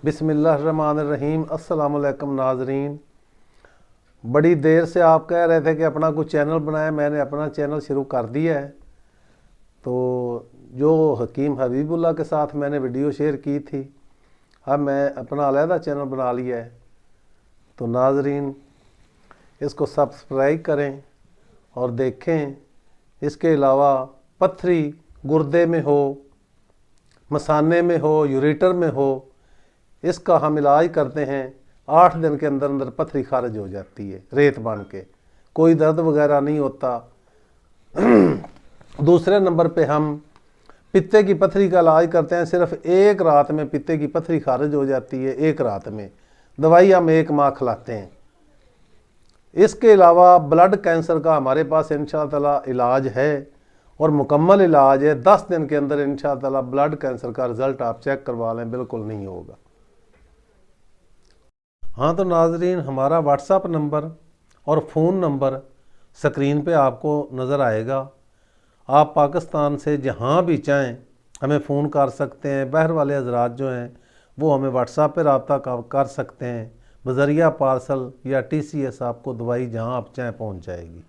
बिस्मिल्लाहिर्रहमानिर्रहीम। अस्सलाम वालेकुम नाजरीन। बड़ी देर से आप कह रहे थे कि अपना कुछ चैनल बनाए, मैंने अपना चैनल शुरू कर दिया है। तो जो हकीम हबीबुल्लाह के साथ मैंने वीडियो शेयर की थी, अब मैं अपना अलहदा चैनल बना लिया है। तो नाजरीन इसको सब्सक्राइब करें और देखें। इसके अलावा पत्थरी गुर्दे में हो, मसाने में हो, यूरेटर में हो, इसका हम इलाज करते हैं। 8 दिन के अंदर अंदर पत्थरी खारिज हो जाती है रेत बन के, कोई दर्द वगैरह नहीं होता। दूसरे नंबर पे हम पित्ते की पत्थरी का इलाज करते हैं। सिर्फ एक रात में पित्ते की पत्थरी खारिज हो जाती है, एक रात में। दवाई हम 1 माह खिलाते हैं। इसके अलावा ब्लड कैंसर का हमारे पास इंशाअल्लाह इलाज है और मुकम्मल इलाज है। 10 दिन के अंदर इंशाअल्लाह ब्लड कैंसर का रिज़ल्ट आप चेक करवा लें, बिल्कुल नहीं होगा। हाँ तो नाजरीन, हमारा व्हाट्सएप नंबर और फ़ोन नंबर स्क्रीन पे आपको नज़र आएगा। आप पाकिस्तान से जहाँ भी चाहें हमें फ़ोन कर सकते हैं। बाहर वाले हजरात जो हैं वो हमें व्हाट्सएप पे रब्ता कर सकते हैं। बज़रिया पार्सल या TCS आपको दवाई जहाँ आप चाहें पहुँच जाएगी।